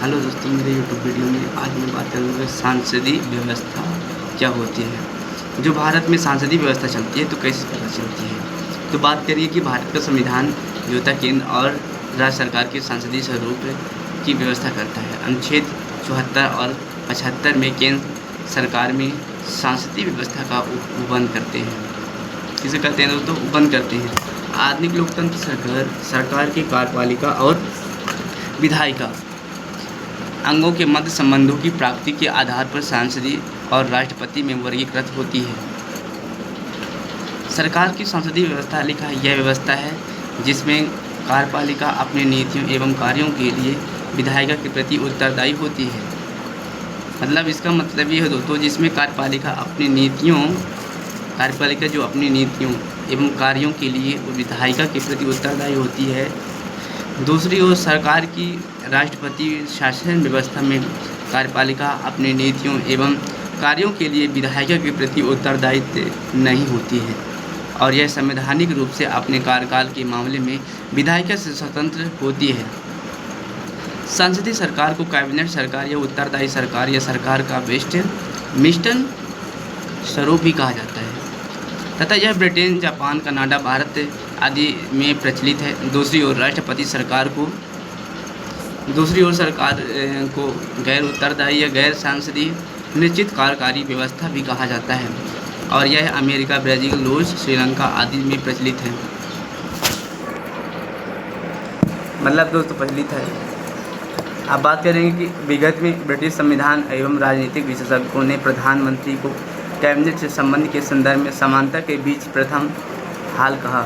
Hello दोस्तों, मेरे YouTube video में आज मैं बात करूँगा सांसदीय व्यवस्था क्या होती है। जो भारत में सांसदीय व्यवस्था चलती है तो कैसे पता चलती है। तो बात करिए कि भारत का संविधान जो था केंद्र और राज्य सरकार के संसदीय स्वरूप की व्यवस्था करता है। अनुच्छेद 74 और 75 में केंद्र सरकार में सांसदीय व्यवस्था का उपबंध करते हैं। किसे करते हैं दोस्तों? उपबंध करते हैं। आधुनिक लोकतंत्र सरकार की कार्यपालिका और विधायिका अंगों के मध्य संबंधों की प्राप्ति के आधार पर सांसदीय और राष्ट्रपति में वर्गीकृत होती है। सरकार की संसदीय व्यवस्था लिखा यह व्यवस्था है जिसमें कार्यपालिका अपनी नीतियों एवं कार्यों के लिए विधायिका के प्रति उत्तरदायी होती है। मतलब इसका मतलब ये है दोस्तों, जिसमें कार्यपालिका जो अपनी नीतियों एवं कार्यों के लिए विधायिका के प्रति उत्तरदायी होती है। दूसरी ओर सरकार की राष्ट्रपति शासन व्यवस्था में कार्यपालिका अपनी नीतियों एवं कार्यों के लिए विधायिका के प्रति उत्तरदायित्व नहीं होती है और यह संवैधानिक रूप से अपने कार्यकाल के मामले में विधायिका से स्वतंत्र होती है। संसदीय सरकार को कैबिनेट सरकार या उत्तरदायी सरकार या सरकार का मिश्रण स्वरूप भी कहा जाता है तथा यह ब्रिटेन, जापान, कनाडा, भारत आदि में प्रचलित है। दूसरी ओर सरकार को गैर उत्तरदायी या गैर सांसदीय निश्चित कार्यकारी व्यवस्था भी कहा जाता है और यह अमेरिका, ब्राज़ील, रूस, श्रीलंका आदि में प्रचलित है। मतलब दोस्तों प्रचलित है। अब बात करेंगे कि विगत में ब्रिटिश संविधान एवं राजनीतिक विशेषज्ञों ने प्रधानमंत्री को कैबिनेट से संबंध के संदर्भ में समानता के बीच प्रथम हाल कहा।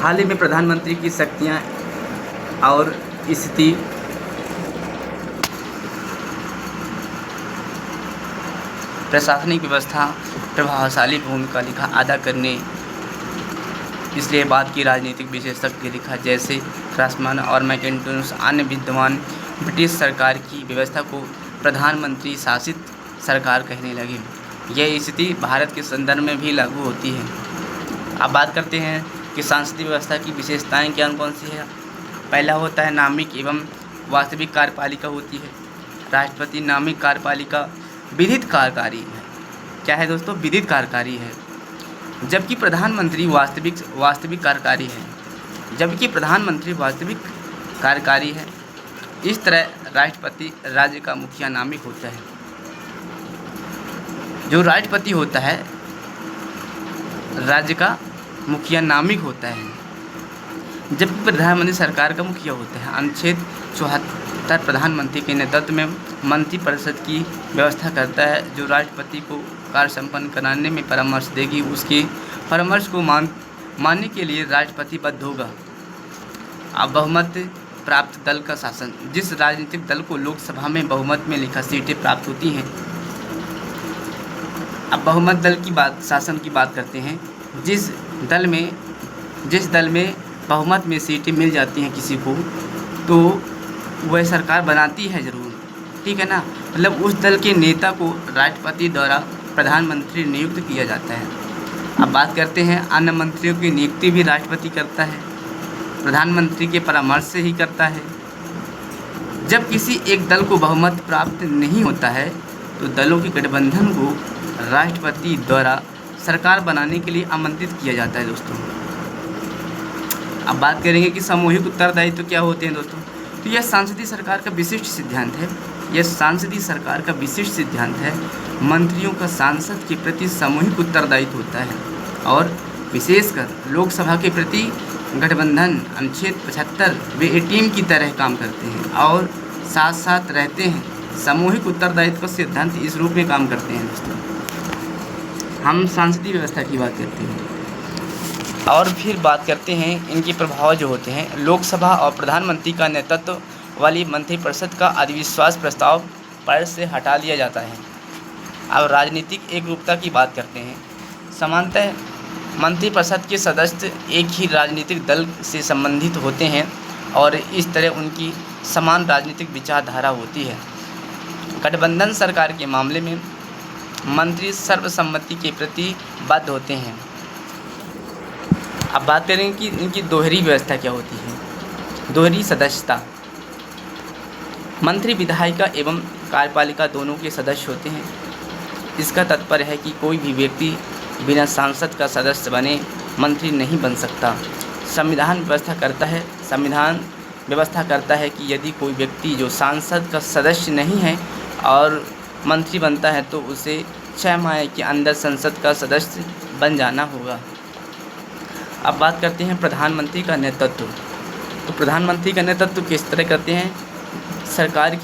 हाल ही में प्रधानमंत्री की शक्तियां और स्थिति प्रशासनिक व्यवस्था प्रभावशाली भूमिका लिखा अदा करने इसलिए बात की राजनीतिक विशेषज्ञ लिखा जैसे क्रॉसमैन और मैकिन्टोश अन्य विद्वान ब्रिटिश सरकार की व्यवस्था को प्रधानमंत्री शासित सरकार कहने लगे। यह स्थिति भारत के संदर्भ में भी लागू होती है। अब बात करते हैं कि सांसदीय व्यवस्था की विशेषताएं कौन सी है। पहला होता है नामिक एवं वास्तविक कार्यपालिका होती है। राष्ट्रपति नामिक कार्यपालिका विधित कार्यकारी है। क्या है दोस्तों? विधित कार्यकारी है, जबकि प्रधानमंत्री वास्तविक कार्यकारी है। इस तरह राष्ट्रपति राज्य का मुखिया नामिक होता है। जो राष्ट्रपति होता है राज्य का मुखिया नामिक होता है, जबकि प्रधानमंत्री सरकार का मुखिया होता है। अनुच्छेद 74 प्रधानमंत्री के नेतृत्व में मंत्रिपरिषद की व्यवस्था करता है जो राष्ट्रपति को कार्य संपन्न कराने में परामर्श देगी। उसके परामर्श को मानने के लिए राष्ट्रपति बद्ध होगा। अब बहुमत प्राप्त दल का शासन, जिस राजनीतिक दल को लोकसभा में बहुमत में लिखा सीटें प्राप्त होती हैं। अब बहुमत दल की शासन की बात करते हैं। जिस दल में बहुमत में सीटें मिल जाती हैं किसी को, तो वह सरकार बनाती है ज़रूर, ठीक है ना। मतलब उस दल के नेता को राष्ट्रपति द्वारा प्रधानमंत्री नियुक्त किया जाता है। अब बात करते हैं अन्य मंत्रियों की नियुक्ति भी राष्ट्रपति करता है, प्रधानमंत्री के परामर्श से ही करता है। जब किसी एक दल को बहुमत प्राप्त नहीं होता है तो दलों के गठबंधन को राष्ट्रपति द्वारा सरकार बनाने के लिए आमंत्रित किया जाता है दोस्तों। अब बात करेंगे कि सामूहिक उत्तरदायित्व क्या होते हैं दोस्तों। तो यह सांसदीय सरकार का विशिष्ट सिद्धांत है। मंत्रियों का सांसद के प्रति सामूहिक उत्तरदायित्व होता है और विशेषकर लोकसभा के प्रति गठबंधन अनुच्छेद 75 वे एक टीम की तरह काम करते हैं और साथ साथ रहते हैं। सामूहिक उत्तरदायित्व का सिद्धांत इस रूप में काम करते हैं दोस्तों। हम सांसदीय व्यवस्था की बात करते हैं और फिर बात करते हैं इनके प्रभाव जो होते हैं। लोकसभा और प्रधानमंत्री का नेतृत्व वाली मंत्रिपरिषद का अविश्वास प्रस्ताव पर से हटा लिया जाता है। अब राजनीतिक एकरूपता की बात करते हैं। सामान्यतः मंत्रिपरिषद के सदस्य एक ही राजनीतिक दल से संबंधित होते हैं और इस तरह उनकी समान राजनीतिक विचारधारा होती है। गठबंधन सरकार के मामले में मंत्री सर्वसम्मति के प्रति बद्ध होते हैं। अब बात करेंगे कि इनकी दोहरी व्यवस्था क्या होती है। दोहरी सदस्यता मंत्री विधायिका एवं कार्यपालिका दोनों के सदस्य होते हैं। इसका तात्पर्य है कि कोई भी व्यक्ति बिना सांसद का सदस्य बने मंत्री नहीं बन सकता। संविधान व्यवस्था करता है कि यदि कोई व्यक्ति जो सांसद का सदस्य नहीं है और मंत्री बनता है तो उसे 6 माह के अंदर संसद का सदस्य बन जाना होगा। अब बात करते हैं प्रधानमंत्री का नेतृत्व। तो प्रधानमंत्री का नेतृत्व किस तरह करते हैं? सरकार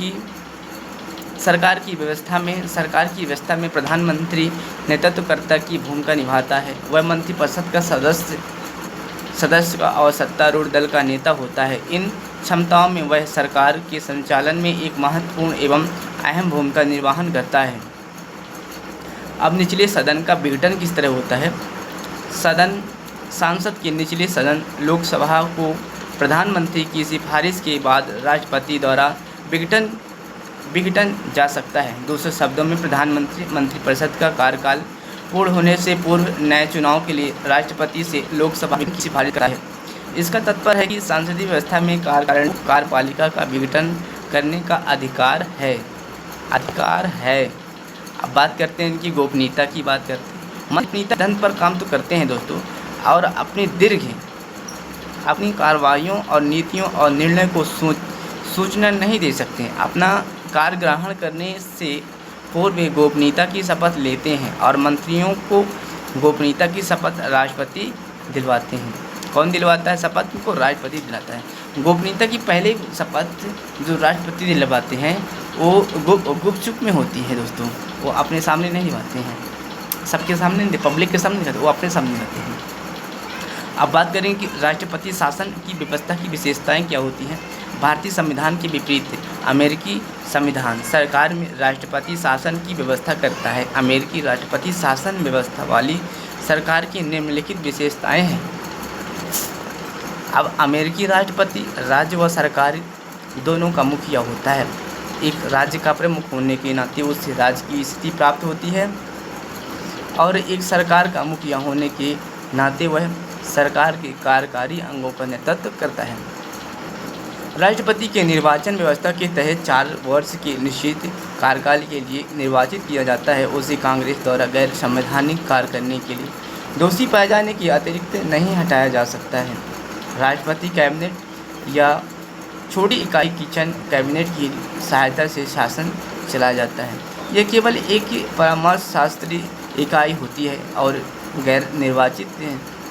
की व्यवस्था में प्रधानमंत्री नेतृत्वकर्ता की भूमिका निभाता है। वह मंत्रिपरिषद का सदस्य का और सत्तारूढ़ दल का नेता होता है। इन क्षमताओं में वह सरकार के संचालन में एक महत्वपूर्ण एवं अहम भूमिका निर्वहन करता है। अब निचले सदन का विघटन किस तरह होता है? सांसद के निचले सदन लोकसभा को प्रधानमंत्री की सिफारिश के बाद राष्ट्रपति द्वारा विघटन जा सकता है। दूसरे शब्दों में मंत्रिपरिषद का कार्यकाल पूर्ण होने से पूर्व नए चुनाव के लिए राष्ट्रपति से लोकसभा की सिफारिश करता है। इसका तात्पर्य है कि संसदीय व्यवस्था में कार्यपालिका का विघटन करने का अधिकार है। अब बात करते हैं इनकी गोपनीयता की बात करते हैं। मंत्री धन पर काम तो करते हैं दोस्तों, और अपनी कार्रवाइयों और नीतियों और निर्णय को सूचना नहीं दे सकते हैं। अपना कार्य ग्रहण करने से पूर्व गोपनीयता की शपथ लेते हैं और मंत्रियों को गोपनीयता की शपथ राष्ट्रपति दिलवाते हैं। कौन दिलवाता है शपथ? को राष्ट्रपति दिलाता है। गोपनीयता की पहले शपथ जो राष्ट्रपति दिलवाते हैं वो गुपचुप में होती है दोस्तों, वो अपने सामने नहीं दिलवाते हैं, सबके सामने, पब्लिक के सामने दिलाते, वो अपने सामने दिलाते हैं। अब बात करें कि राष्ट्रपति शासन की व्यवस्था की विशेषताएं क्या होती हैं। भारतीय संविधान के विपरीत अमेरिकी संविधान सरकार में राष्ट्रपति शासन की व्यवस्था करता है। अमेरिकी राष्ट्रपति शासन व्यवस्था वाली सरकार की निम्नलिखित विशेषताएं हैं। अब अमेरिकी राष्ट्रपति राज्य व सरकार दोनों का मुखिया होता है। एक राज्य का प्रमुख होने के नाते उससे राज्य की स्थिति प्राप्त होती है और एक सरकार का मुखिया होने के नाते वह सरकार के कार्यकारी अंगों का नेतृत्व करता है। राष्ट्रपति के निर्वाचन व्यवस्था के तहत 4 वर्ष के निश्चित कार्यकाल के लिए निर्वाचित किया जाता है। उसे कांग्रेस द्वारा गैर संवैधानिक कार्य करने के लिए दोषी पाए जाने के अतिरिक्त नहीं हटाया जा सकता है। राष्ट्रपति कैबिनेट या छोटी इकाई किचन कैबिनेट की सहायता से शासन चलाया जाता है। यह केवल एक परामर्श शास्त्रीय इकाई होती है और गैर निर्वाचित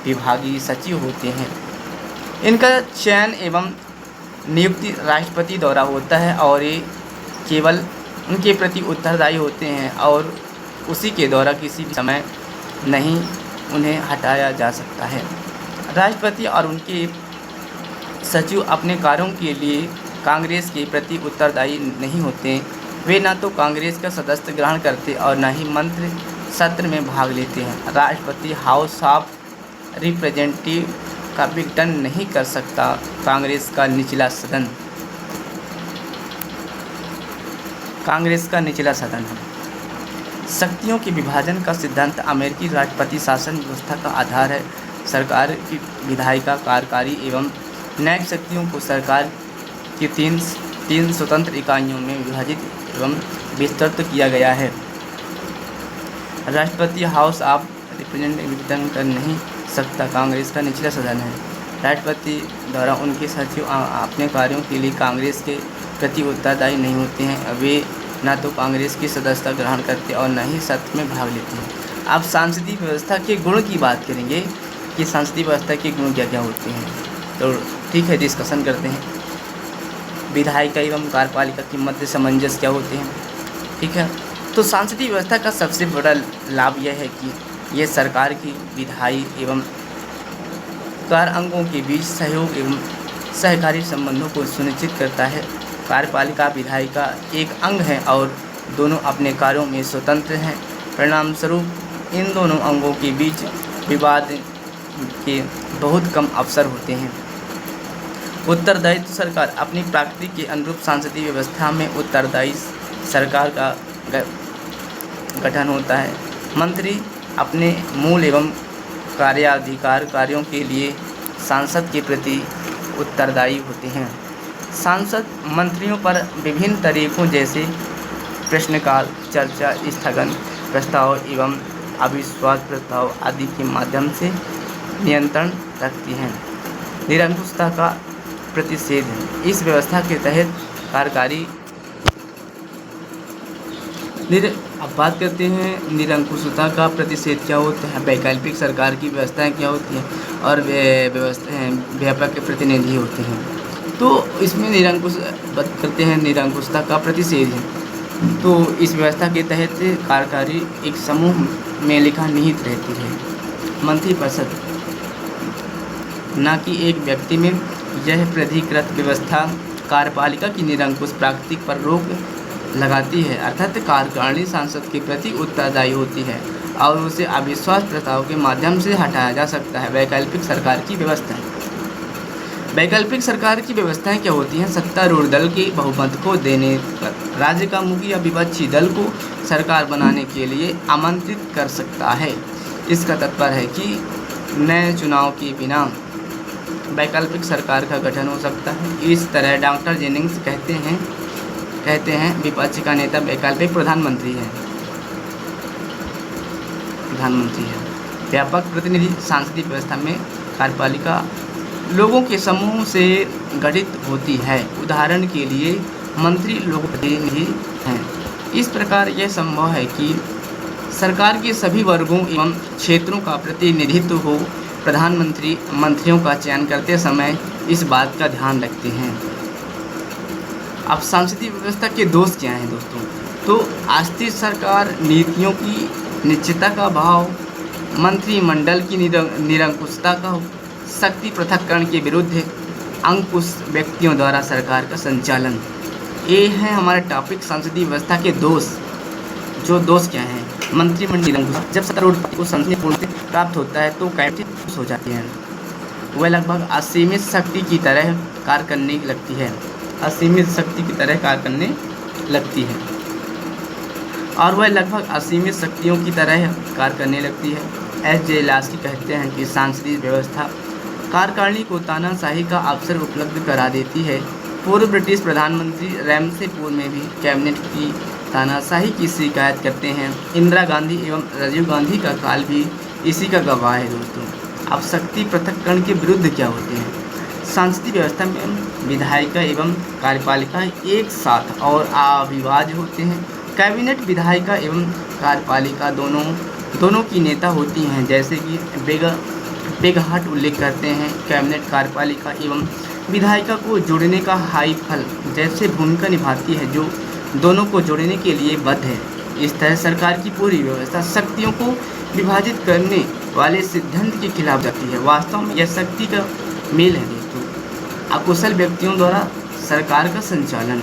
विभागीय सचिव होते हैं। इनका चयन एवं नियुक्ति राष्ट्रपति द्वारा होता है और ये केवल उनके प्रति उत्तरदायी होते हैं और उसी के द्वारा किसी भी समय नहीं उन्हें हटाया जा सकता है। राष्ट्रपति और उनके सचिव अपने कार्यों के लिए कांग्रेस के प्रति उत्तरदायी नहीं होते। वे न तो कांग्रेस का सदस्य ग्रहण करते और न ही मंत्री सत्र में भाग लेते हैं। राष्ट्रपति हाउस ऑफ रिप्रेजेंटेटिव का विघटन नहीं कर सकता। कांग्रेस का निचला सदन है। शक्तियों के विभाजन का सिद्धांत अमेरिकी राष्ट्रपति शासन व्यवस्था का आधार है। सरकार की विधायिका, कार्यकारी एवं न्यायिक शक्तियों को सरकार की तीन स्वतंत्र इकाइयों में विभाजित एवं विस्तृत किया गया है। राष्ट्रपति हाउस ऑफ रिप्रेजेंटेटिव विघटन कर नहीं सकता। कांग्रेस का निचला सदन है। राष्ट्रपति द्वारा उनके सचिव अपने कार्यों के लिए कांग्रेस के प्रति उत्तरदायी नहीं होते हैं। वे न तो कांग्रेस की सदस्यता ग्रहण करते और न ही सत्र में भाग लेते हैं। अब संसदीय व्यवस्था के गुण की बात करेंगे कि संसदीय व्यवस्था के गुण क्या क्या होते हैं। तो ठीक है, डिस्कशन करते हैं। विधायिका एवं कार्यपालिका के मध्य सामंजस्य क्या होते हैं। ठीक है, तो संसदीय व्यवस्था का सबसे बड़ा लाभ यह है कि यह सरकार की विधायी एवं कार्य अंगों के बीच सहयोग एवं सहकारी संबंधों को सुनिश्चित करता है। कार्यपालिका विधायिका एक अंग है और दोनों अपने कार्यों में स्वतंत्र हैं। परिणामस्वरूप इन दोनों अंगों के बीच विवाद के बहुत कम अवसर होते हैं। उत्तरदायित्व सरकार अपनी प्रकृति के अनुरूप संसदीय व्यवस्था में उत्तरदायी सरकार का गठन होता है। मंत्री अपने मूल एवं कार्याधिकार कार्यों के लिए सांसद के प्रति उत्तरदायी होते हैं। सांसद मंत्रियों पर विभिन्न तरीकों जैसे प्रश्नकाल, चर्चा, स्थगन प्रस्ताव एवं अविश्वास प्रस्ताव आदि के माध्यम से नियंत्रण रखती हैं। निरंकुशता का प्रतिषेध। इस व्यवस्था के तहत कार्यकारी अब बात करते हैं निरंकुशता का प्रतिषेध क्या होता है, वैकल्पिक सरकार की व्यवस्थाएं क्या होती हैं और व्यापक प्रतिनिधि होते हैं। तो इसमें बात करते हैं निरंकुशता का प्रतिषेध है। तो इस व्यवस्था के तहत कार्यकारी एक समूह में लिखा निहित रहती है, मंत्रिपरिषद, न कि एक व्यक्ति में। यह प्राधिकृत व्यवस्था कार्यपालिका की निरंकुश प्रकृति पर रोक लगाती है, अर्थात कार्यकारिणी सांसद के प्रति उत्तरदायी होती है और उसे अविश्वास प्रस्ताव के माध्यम से हटाया जा सकता है। वैकल्पिक सरकार की व्यवस्थाएं। वैकल्पिक सरकार की व्यवस्थाएं क्या होती हैं? सत्तारूढ़ दल के बहुमत को देने पर राज्य का मुखिया विपक्षी दल को सरकार बनाने के लिए आमंत्रित कर सकता है। इसका तात्पर्य है कि नए चुनाव के बिना वैकल्पिक सरकार का गठन हो सकता है। इस तरह डॉक्टर जेनिंग्स कहते हैं विपक्ष का नेता वैकल्पिक प्रधानमंत्री है। व्यापक प्रतिनिधि सांसदीय व्यवस्था में कार्यपालिका लोगों के समूह से गठित होती है। उदाहरण के लिए मंत्री लोक प्रतिनिधि हैं। इस प्रकार यह संभव है कि सरकार के सभी वर्गों एवं क्षेत्रों का प्रतिनिधित्व हो। प्रधानमंत्री मंत्रियों का चयन करते समय इस बात का ध्यान रखते हैं। अब सांसदीय व्यवस्था के दोष क्या हैं दोस्तों? तो अस्थिर सरकार, नीतियों की निश्चितता का अभाव, मंत्रिमंडल की निरंकुशता का, शक्ति पृथक्करण के विरुद्ध अंकुश व्यक्तियों द्वारा सरकार का संचालन। ये है हमारा टॉपिक संसदीय व्यवस्था के दोष। जो दोष क्या हैं? मंत्रिमंडल निरंकुश। जब सत्तारूढ़ को संसदीय पूर्णता प्राप्त होता है तो कैबिनेट हो जाती है। वह लगभग असीमित शक्ति की तरह कार्य करने लगती है। असीमित शक्ति की तरह कार्य करने लगती है और वह लगभग असीमित शक्तियों की तरह कार्य करने लगती है। एस.जे. लास्की कहते हैं कि सांसदीय व्यवस्था कार्यकारिणी को तानाशाही का अवसर उपलब्ध करा देती है। पूर्व ब्रिटिश प्रधानमंत्री रैमसे पुर में भी कैबिनेट की तानाशाही की शिकायत करते हैं। इंदिरा गांधी एवं राजीव गांधी का काल भी इसी का गवाह है दोस्तों। अब शक्ति पृथक्करण के विरुद्ध क्या होते हैं? सांसदीय व्यवस्था में विधायिका एवं कार्यपालिका एक साथ और अविभाज्य होते हैं। कैबिनेट विधायिका एवं कार्यपालिका दोनों की नेता होती हैं, जैसे कि बेगहाट उल्लेख करते हैं। कैबिनेट कार्यपालिका एवं विधायिका को जोड़ने का हाई फल जैसे भूमिका निभाती है, जो दोनों को जोड़ने के लिए बद्ध है। इस तरह सरकार की पूरी व्यवस्था शक्तियों को विभाजित करने वाले सिद्धांत के खिलाफ जाती है। वास्तव में यह शक्ति का मेल है दोस्तों। अकुशल व्यक्तियों द्वारा सरकार का संचालन।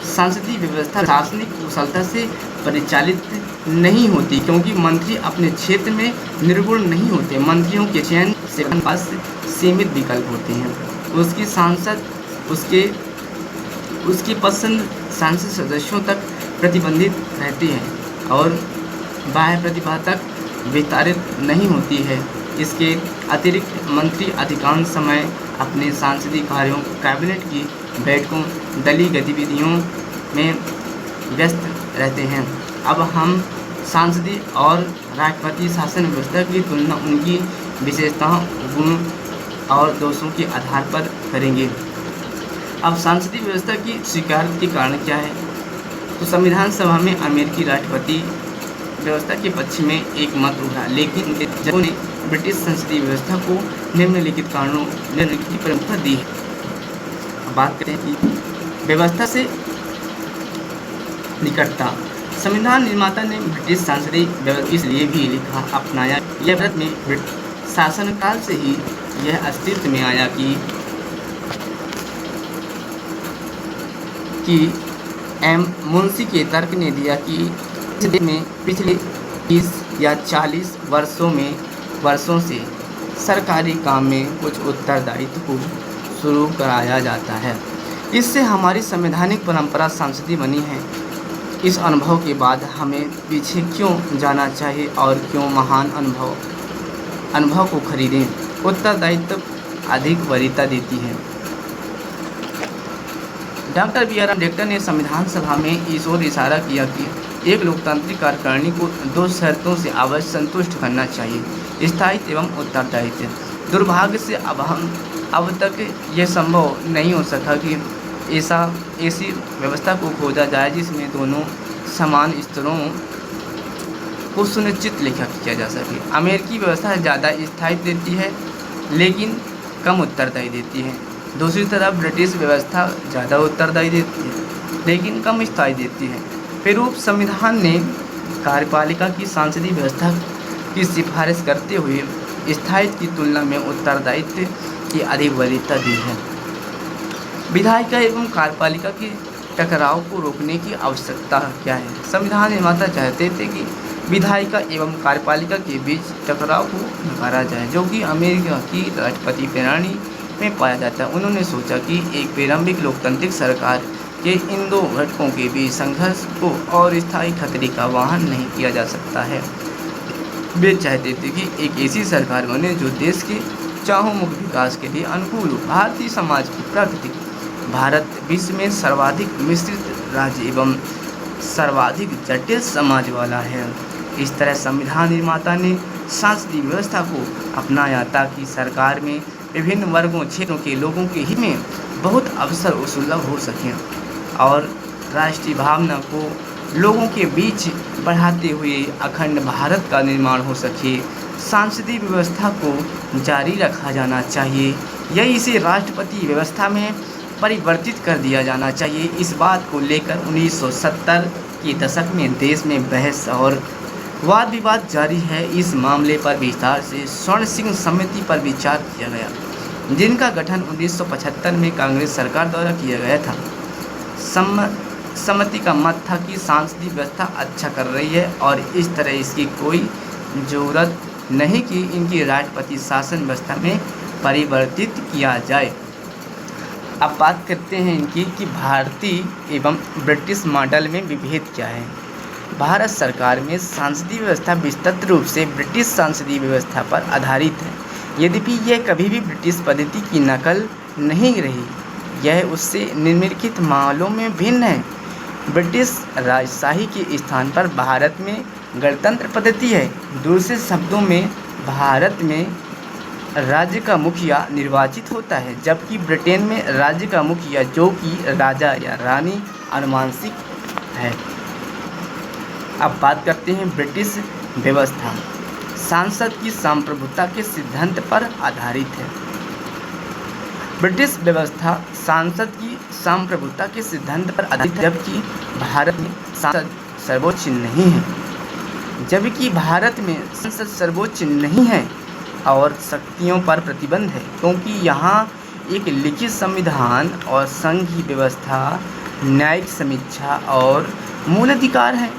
सांसदीय व्यवस्था प्रशासनिक कुशलता से परिचालित नहीं होती, क्योंकि मंत्री अपने क्षेत्र में निर्गुण नहीं होते। मंत्रियों के चयन से पास सीमित विकल्प होते हैं। उसकी सांसद उसकी पसंद सांसद सदस्यों तक प्रतिबंधित रहती है और बाह्य प्रतिभा तक विस्तारित नहीं होती है। इसके अतिरिक्त मंत्री अधिकांश समय अपने सांसदीय कार्यों, कैबिनेट की बैठकों, दलीय गतिविधियों में व्यस्त रहते हैं। अब हम सांसदीय और राष्ट्रपति शासन व्यवस्था की तुलना उनकी विशेषताओं, गुणों और दोषों के आधार पर करेंगे। अब सांसदीय व्यवस्था की स्वीकार के कारण क्या है? तो संविधान सभा में अमेरिकी राष्ट्रपति व्यवस्था के पक्ष में एक मत उठा, लेकिन जजों ने ब्रिटिश संसदीय व्यवस्था को निम्नलिखित कारणों की प्रमुखता दी है। अब बात करते हैं कि व्यवस्था से निकटता। संविधान निर्माता ने ब्रिटिश संसदीय व्यवस्था इसलिए भी लिखा अपनाया। यह भारत में शासनकाल से ही यह अस्तित्व में आया कि एम मुंशी के तर्क ने दिया कि में पिछले 30 या 40 वर्षों से सरकारी काम में कुछ उत्तरदायित्व को शुरू कराया जाता है। इससे हमारी संवैधानिक परंपरा सांसदीय बनी है। इस अनुभव के बाद हमें पीछे क्यों जाना चाहिए और क्यों महान अनुभव को खरीदें? उत्तरदायित्व अधिक वरीयता देती है। डॉक्टर बी आर अम्बेडकर ने संविधान सभा में इस ओर इशारा किया कि एक लोकतांत्रिक कार्यकारिणी को 2 शर्तों से अवश्य संतुष्ट करना चाहिए: स्थायित्व एवं उत्तरदायित्व। दुर्भाग्य से अब तक यह संभव नहीं हो सका कि ऐसी व्यवस्था को खोजा जाए जिसमें दोनों समान स्तरों को सुनिश्चित लिखा किया जा सके। अमेरिकी व्यवस्था ज़्यादा स्थायित्व देती है लेकिन कम उत्तरदायी देती है। दूसरी तरफ ब्रिटिश व्यवस्था ज़्यादा उत्तरदायी देती है लेकिन कम स्थायी देती है। पेरूप संविधान ने कार्यपालिका की सांसदीय व्यवस्था की सिफारिश करते हुए स्थायित्व की तुलना में उत्तरदायित्व की अधिक वरीयता दी है। विधायिका एवं कार्यपालिका के टकराव को रोकने की आवश्यकता क्या है? संविधान निर्माता चाहते थे कि विधायिका एवं कार्यपालिका के बीच टकराव को नकारा जाए, जो कि अमेरिका की राष्ट्रपति प्रणाली में पाया जाता है। उन्होंने सोचा कि एक प्रारंभिक लोकतांत्रिक सरकार के इन 2 घटकों के बीच संघर्ष को और स्थायी खतरे का वाहन नहीं किया जा सकता है। वे चाहते थे कि एक ऐसी सरकार बने जो देश के चाहुमुख विकास के लिए अनुकूल हो। भारतीय समाज की प्रकृति: भारत विश्व में सर्वाधिक मिश्रित राज्य एवं सर्वाधिक जटिल समाज वाला है। इस तरह संविधान निर्माता ने सांसदीय व्यवस्था को अपनाया ताकि सरकार में विभिन्न वर्गों क्षेत्रों के लोगों के हित में बहुत अवसर सुलभ हो सकें और राष्ट्रीय भावना को लोगों के बीच बढ़ाते हुए अखंड भारत का निर्माण हो सके। सांसदीय व्यवस्था को जारी रखा जाना चाहिए या इसे राष्ट्रपति व्यवस्था में परिवर्तित कर दिया जाना चाहिए। इस बात को लेकर 1970 के दशक में देश में बहस और वाद विवाद जारी है। इस मामले पर विस्तार से स्वर्ण सिंह समिति पर विचार किया गया, जिनका गठन 1975 में कांग्रेस सरकार द्वारा किया गया था। समिति का मत था कि सांसदीय व्यवस्था अच्छा कर रही है और इस तरह इसकी कोई ज़रूरत नहीं कि इनकी राष्ट्रपति शासन व्यवस्था में परिवर्तित किया जाए। अब बात करते हैं इनकी कि भारतीय एवं ब्रिटिश मॉडल में विभेद क्या है। भारत सरकार में सांसदीय व्यवस्था विस्तृत रूप से ब्रिटिश संसदीय व्यवस्था पर आधारित है। यद्यपि यह कभी भी ब्रिटिश पद्धति की नकल नहीं रही, यह उससे निम्नलिखित मामलों में भिन्न है। ब्रिटिश राजशाही के स्थान पर भारत में गणतंत्र पद्धति है। दूसरे शब्दों में भारत में राज्य का मुखिया निर्वाचित होता है, जबकि ब्रिटेन में राज्य का मुखिया, जो कि राजा या रानी, आनुवंशिक है। अब बात करते हैं ब्रिटिश व्यवस्था। सांसद की संप्रभुता के सिद्धांत पर आधारित है। ब्रिटिश व्यवस्था सांसद की संप्रभुता के सिद्धांत पर आधारित है, जबकि भारत में सांसद सर्वोच्च नहीं है और शक्तियों पर प्रतिबंध है, क्योंकि यहाँ एक लिखित संविधान और संघीय व्यवस्था, न्यायिक समीक्षा और मूल अधिकार है।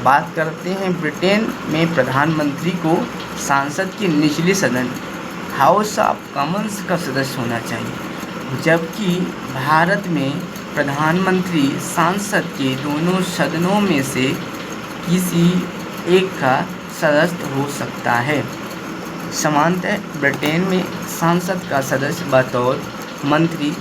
बात करते हैं ब्रिटेन में प्रधानमंत्री को संसद के निचले सदन हाउस ऑफ कॉमन्स का सदस्य होना चाहिए, जबकि भारत में प्रधानमंत्री संसद के दोनों सदनों में से किसी एक का सदस्य हो सकता है। सामान्यतः ब्रिटेन में संसद का सदस्य बतौर मंत्री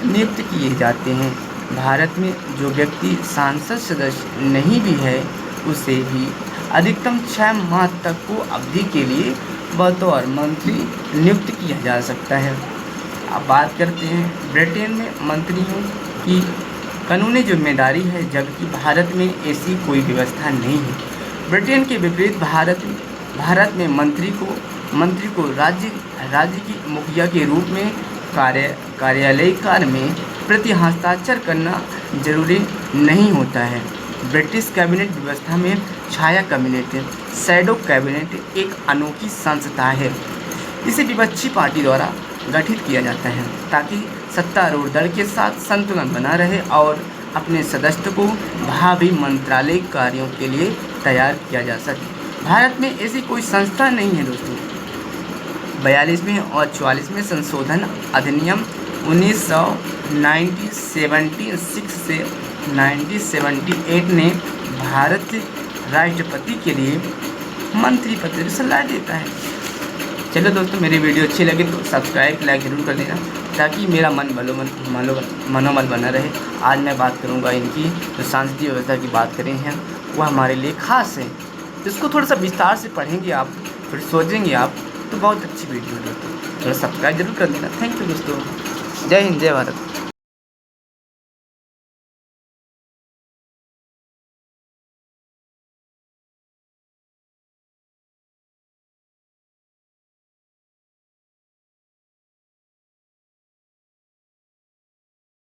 नियुक्त किए जाते हैं। भारत में जो व्यक्ति संसद सदस्य नहीं भी है, उसे भी अधिकतम 6 माह तक को अवधि के लिए बतौर मंत्री नियुक्त किया जा सकता है। अब बात करते हैं ब्रिटेन में मंत्रियों की कानूनी जिम्मेदारी है, जबकि भारत में ऐसी कोई व्यवस्था नहीं है। ब्रिटेन के विपरीत भारत में मंत्री को राज्य की मुखिया के रूप में कार्यालय कार्य में प्रति हस्ताक्षर करना जरूरी नहीं होता है। ब्रिटिश कैबिनेट व्यवस्था में छाया कैबिनेट, शैडो कैबिनेट एक अनोखी संस्था है। इसे विपक्षी पार्टी द्वारा गठित किया जाता है ताकि सत्तारूढ़ दल के साथ संतुलन बना रहे और अपने सदस्य को भावी मंत्रालय कार्यों के लिए तैयार किया जा सके। भारत में ऐसी कोई संस्था नहीं है दोस्तों। 42वें और 44वें संशोधन अधिनियम 1976 से 1978 ने भारत राष्ट्रपति के लिए मंत्री पद की सलाह देता है। चलो दोस्तों, मेरी वीडियो अच्छी लगे तो सब्सक्राइब लाइक जरूर कर देना। ताकि मेरा मनोबल बना रहे। आज मैं बात करूँगा इनकी जो सांसदीय व्यवस्था की बात करें हैं वह हमारे लिए ख़ास है। इसको थोड़ा सा विस्तार से पढ़ेंगे आप, थोड़ी सोचेंगे आप, तो बहुत अच्छी वीडियो है दोस्तों। थोड़ा सब्सक्राइब जरूर कर देना। थैंक यू दोस्तों। जय हिंद, जय भारत।